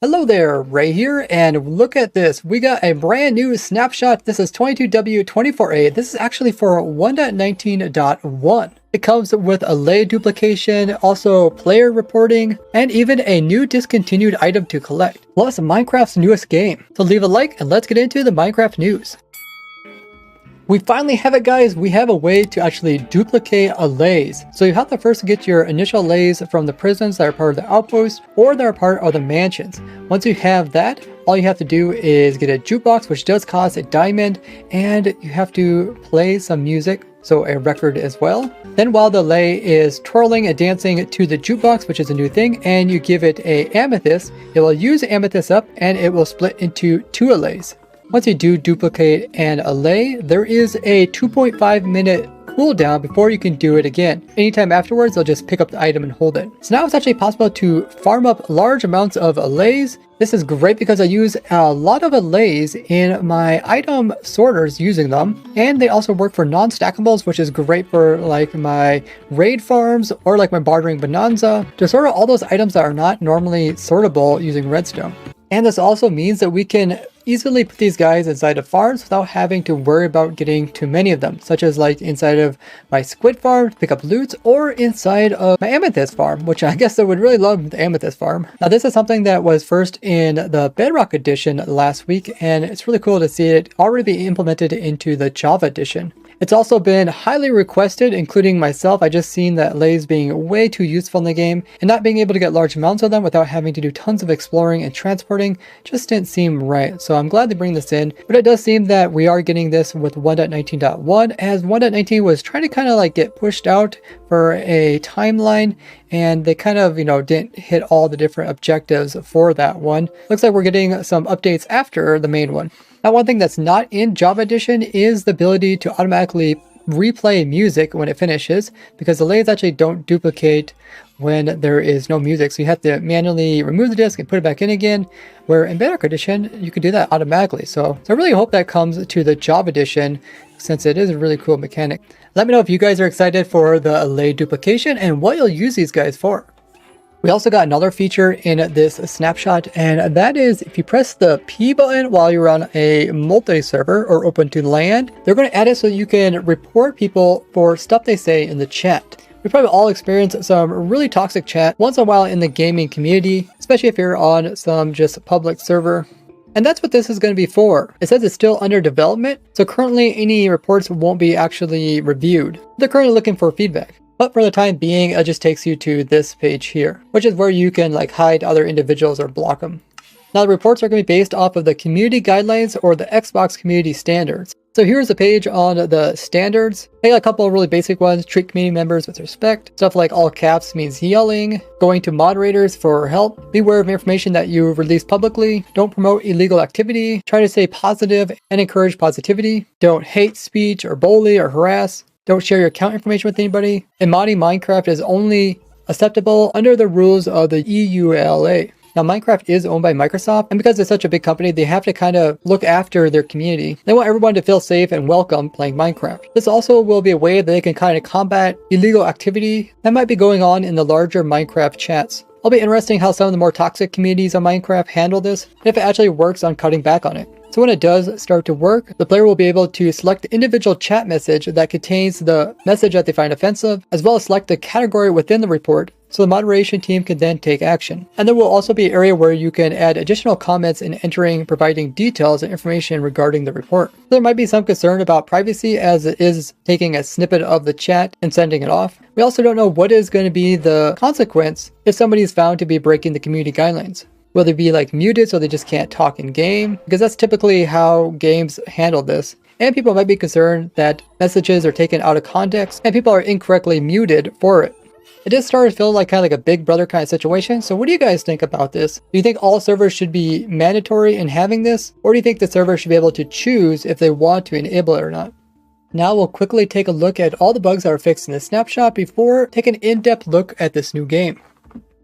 Hello there, Ray here, and look at this. We got a brand new snapshot. This is 22W24A. This is actually for 1.19.1. It comes with a layer duplication, also player reporting, and even a new discontinued item to collect, plus Minecraft's newest game. So leave a like and let's get into the Minecraft news. We finally have it, guys. We have a way to actually duplicate allays. So you have to first get your initial allays from the prisons that are part of the outpost or that are part of the mansions. Once you have that, all you have to do is get a jukebox, which does cost a diamond, and you have to play some music, so a record as well. Then while the allay is twirling and dancing to the jukebox, which is a new thing, and you give it a amethyst, it will use amethyst up and it will split into two allays. Once you do duplicate an allay, there is a 2.5 minute cooldown before you can do it again. Anytime afterwards, they'll just pick up the item and hold it. So now it's actually possible to farm up large amounts of allays. This is great because I use a lot of allays in my item sorters using them. And they also work for non-stackables, which is great for like my raid farms or like my bartering bonanza to sort out all those items that are not normally sortable using redstone. And this also means that we can easily put these guys inside of farms without having to worry about getting too many of them, such as like inside of my squid farm to pick up loot, or inside of my amethyst farm, which I guess I would really love the amethyst farm. Now this is something that was first in the Bedrock edition last week, and it's really cool to see it already be implemented into the Java edition. It's also been highly requested, including myself. I just seen that allays being way too useful in the game, and not being able to get large amounts of them without having to do tons of exploring and transporting just didn't seem right. So I'm glad they bring this in, but it does seem that we are getting this with 1.19.1, as 1.19 was trying to kind of like get pushed out for a timeline, and they kind of, didn't hit all the different objectives for that one. Looks like we're getting some updates after the main one. Now, one thing that's not in Java Edition is the ability to automatically replay music when it finishes, because the allays actually don't duplicate when there is no music. So you have to manually remove the disk and put it back in again, where in Bedrock Edition, you can do that automatically. So I really hope that comes to the Java Edition, since it is a really cool mechanic. Let me know if you guys are excited for the allay duplication and what you'll use these guys for. We also got another feature in this snapshot, and that is if you press the P button while you're on a multi-server or open to LAN, they're going to add it so you can report people for stuff they say in the chat. We probably all experience some really toxic chat once in a while in the gaming community, especially if you're on some just public server. And that's what this is going to be for. It says it's still under development, so currently any reports won't be actually reviewed. They're currently looking for feedback. But for the time being, it just takes you to this page here, which is where you can like hide other individuals or block them. Now the reports are going to be based off of the community guidelines or the Xbox community standards. So here's a page on the standards. I got a couple of really basic ones: treat community members with respect. Stuff like all caps means yelling, going to moderators for help, beware of information that you release publicly, don't promote illegal activity, try to stay positive and encourage positivity, don't hate speech or bully or harass, don't share your account information with anybody, and modding Minecraft is only acceptable under the rules of the EULA. Now, Minecraft is owned by Microsoft, and because it's such a big company, they have to kind of look after their community. They want everyone to feel safe and welcome playing Minecraft. This also will be a way that they can kind of combat illegal activity that might be going on in the larger Minecraft chats. It'll be interesting how some of the more toxic communities on Minecraft handle this, and if it actually works on cutting back on it. So when it does start to work, the player will be able to select the individual chat message that contains the message that they find offensive, as well as select the category within the report, so the moderation team can then take action. And there will also be an area where you can add additional comments in entering, providing details and information regarding the report. There might be some concern about privacy, as it is taking a snippet of the chat and sending it off. We also don't know what is going to be the consequence if somebody is found to be breaking the community guidelines. Will they be like muted so they just can't talk in game? Because that's typically how games handle this. And people might be concerned that messages are taken out of context and people are incorrectly muted for it. It just started to feel like kind of like a Big Brother kind of situation. So what do you guys think about this? Do you think all servers should be mandatory in having this? Or do you think the server should be able to choose if they want to enable it or not? Now we'll quickly take a look at all the bugs that are fixed in this snapshot before taking an in-depth look at this new game.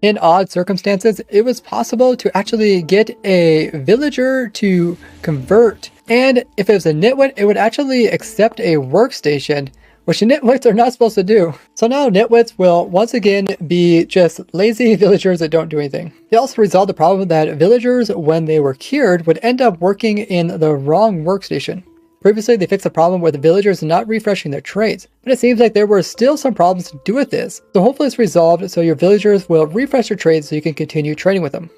In odd circumstances, it was possible to actually get a villager to convert, and if it was a nitwit, it would actually accept a workstation which nitwits are not supposed to do. So now nitwits will once again be just lazy villagers that don't do anything. They also resolved the problem that villagers, when they were cured, would end up working in the wrong workstation. Previously, they fixed the problem with villagers not refreshing their trades, but it seems like there were still some problems to do with this. So hopefully it's resolved so your villagers will refresh their trades so you can continue trading with them.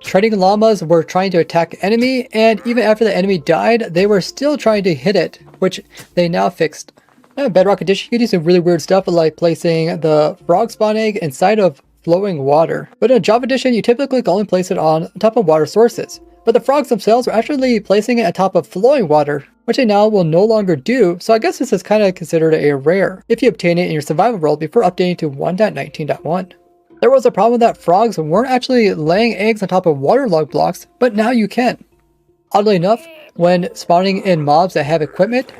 Trading llamas were trying to attack enemy, and even after the enemy died, they were still trying to hit it, which they now fixed. Now in Bedrock Edition, you can do some really weird stuff like placing the frog spawn egg inside of flowing water. But in Java Edition, you typically can only place it on top of water sources. But the frogs themselves are actually placing it atop of flowing water, which they now will no longer do, so I guess this is kind of considered a rare if you obtain it in your survival world before updating to 1.19.1. There was a problem that frogs weren't actually laying eggs on top of waterlogged blocks, but now you can. Oddly enough, when spawning in mobs that have equipment,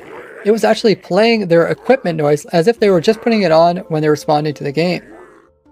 it was actually playing their equipment noise as if they were just putting it on when they were responding to the game.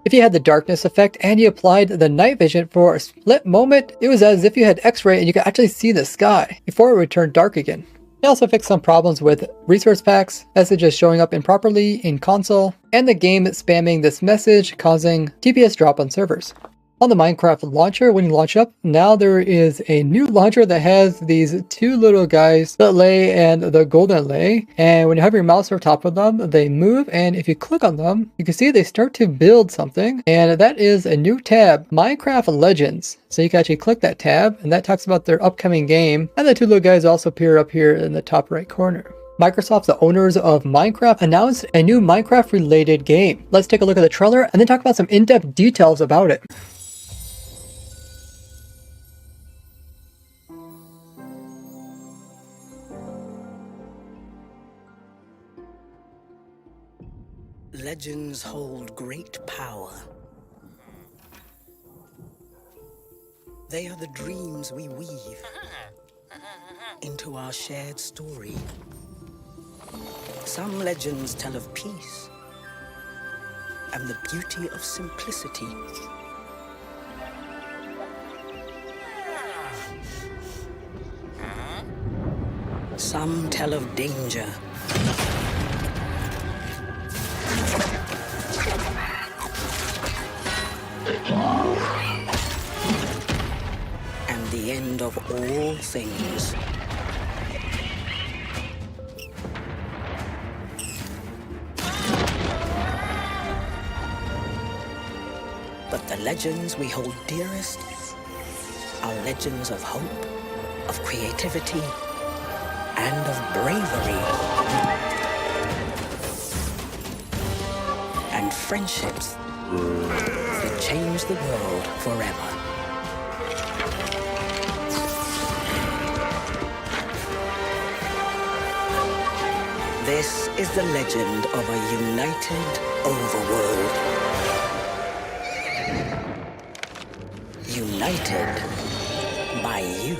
If you had the darkness effect and you applied the night vision for a split moment, it was as if you had X-ray and you could actually see the sky before it would turn dark again. They also fixed some problems with resource packs, messages showing up improperly in console, and the game spamming this message causing TPS drop on servers. On the Minecraft launcher, when you launch up, now there is a new launcher that has these two little guys, the lay and the golden lay, and when you have your mouse over top of them, they move, and if you click on them, you can see they start to build something, and that is a new tab, Minecraft Legends. So you can actually click that tab, and that talks about their upcoming game, and the two little guys also appear up here in the top right corner. Microsoft, the owners of Minecraft, announced a new Minecraft related game. Let's take a look at the trailer and then talk about some in-depth details about it. Legends hold great power. They are the dreams we weave into our shared story. Some legends tell of peace and the beauty of simplicity. Some tell of danger and the end of all things. But the legends we hold dearest are legends of hope, of creativity, and of bravery. And friendships that change the world forever. This is the legend of a united overworld. United by you.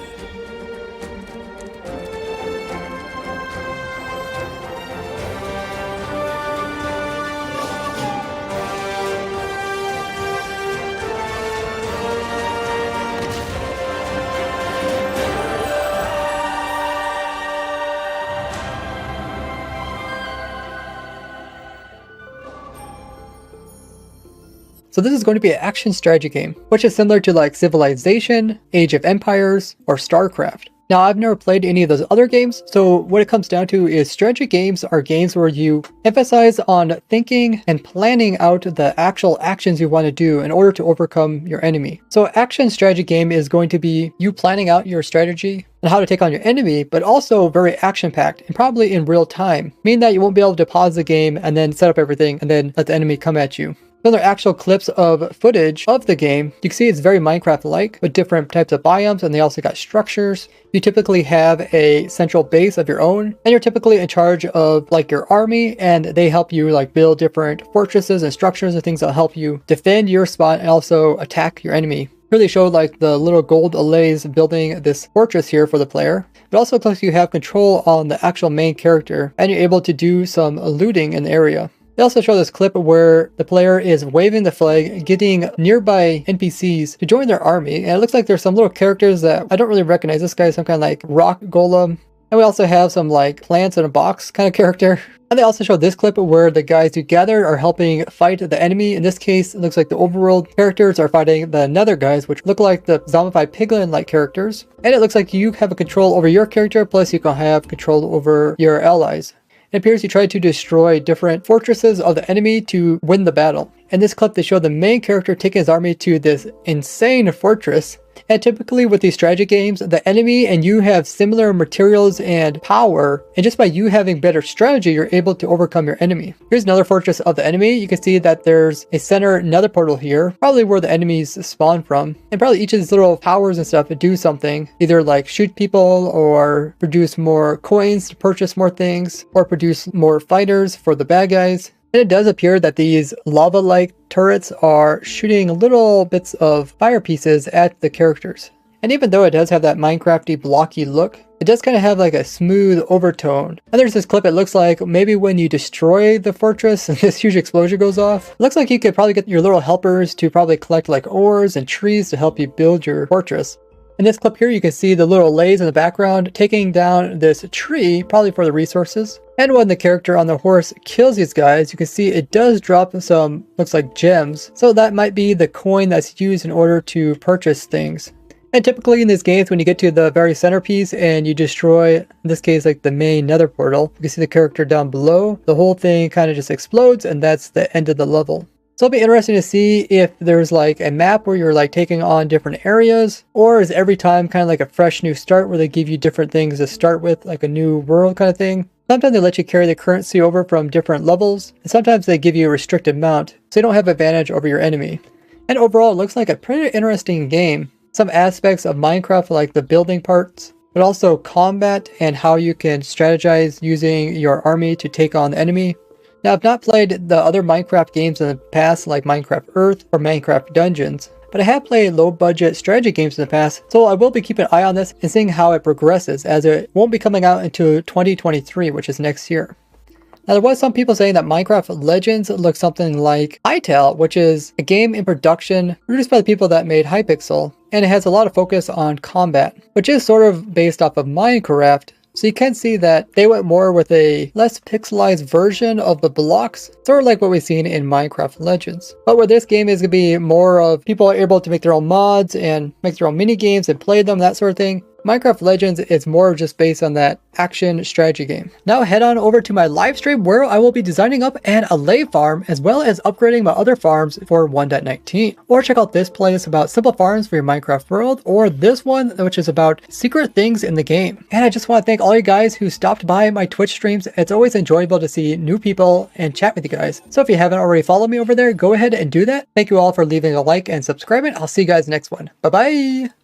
So this is going to be an action strategy game, which is similar to like Civilization, Age of Empires, or StarCraft. Now, I've never played any of those other games, so what it comes down to is strategy games are games where you emphasize on thinking and planning out the actual actions you want to do in order to overcome your enemy. So action strategy game is going to be you planning out your strategy and how to take on your enemy, but also very action-packed and probably in real time, meaning that you won't be able to pause the game and then set up everything and then let the enemy come at you. Then there are actual clips of footage of the game. You can see it's very Minecraft-like with different types of biomes, and they also got structures. You typically have a central base of your own, and you're typically in charge of like your army, and they help you like build different fortresses and structures and things that help you defend your spot and also attack your enemy. Here they showed like the little gold allays building this fortress here for the player. It also looks like you have control on the actual main character, and you're able to do some looting in the area. They also show this clip where the player is waving the flag, getting nearby NPCs to join their army. And it looks like there's some little characters that I don't really recognize. This guy is some kind of like rock golem. And we also have some like plants in a box kind of character. And they also show this clip where the guys who gathered are helping fight the enemy. In this case, it looks like the overworld characters are fighting the nether guys, which look like the zombified piglin-like characters. And it looks like you have a control over your character, plus you can have control over your allies. It appears you try to destroy different fortresses of the enemy to win the battle. In this clip, they show the main character taking his army to this insane fortress. And typically with these strategy games, the enemy and you have similar materials and power, and just by you having better strategy, you're able to overcome your enemy. Here's another fortress of the enemy. You can see that there's a center nether portal here, probably where the enemies spawn from. And probably each of these little powers and stuff do something, either like shoot people or produce more coins to purchase more things, or produce more fighters for the bad guys. And it does appear that these lava-like turrets are shooting little bits of fire pieces at the characters. And even though it does have that Minecrafty blocky look, it does kind of have like a smooth overtone. And there's this clip, it looks like maybe when you destroy the fortress and this huge explosion goes off, it looks like you could probably get your little helpers to probably collect like ores and trees to help you build your fortress. In this clip here, you can see the little lays in the background taking down this tree, probably for the resources. And when the character on the horse kills these guys, you can see it does drop some, looks like gems. So that might be the coin that's used in order to purchase things. And typically in these games, when you get to the very centerpiece and you destroy, in this case, like the main nether portal, you can see the character down below. The whole thing kind of just explodes, and that's the end of the level. So it'll be interesting to see if there's like a map where you're like taking on different areas, or is every time kind of like a fresh new start where they give you different things to start with, like a new world kind of thing. Sometimes they let you carry the currency over from different levels, and sometimes they give you a restricted amount, so you don't have advantage over your enemy. And overall, it looks like a pretty interesting game. Some aspects of Minecraft like the building parts, but also combat and how you can strategize using your army to take on the enemy. Now, I've not played the other Minecraft games in the past like Minecraft Earth or Minecraft Dungeons, but I have played low-budget strategy games in the past, so I will be keeping an eye on this and seeing how it progresses, as it won't be coming out until 2023, which is next year. Now, there was some people saying that Minecraft Legends looks something like Hytale, which is a game in production produced by the people that made Hypixel, and it has a lot of focus on combat, which is sort of based off of Minecraft. So you can see that they went more with a less pixelized version of the blocks, sort of like what we've seen in Minecraft Legends. But where this game is going to be more of people are able to make their own mods and make their own mini games and play them, that sort of thing. Minecraft Legends is more just based on that action strategy game. Now head on over to my live stream where I will be designing up an Allay farm as well as upgrading my other farms for 1.19. Or check out this playlist about simple farms for your Minecraft world, or this one which is about secret things in the game. And I just want to thank all you guys who stopped by my Twitch streams. It's always enjoyable to see new people and chat with you guys. So if you haven't already followed me over there, go ahead and do that. Thank you all for leaving a like and subscribing. I'll see you guys next one. Bye bye!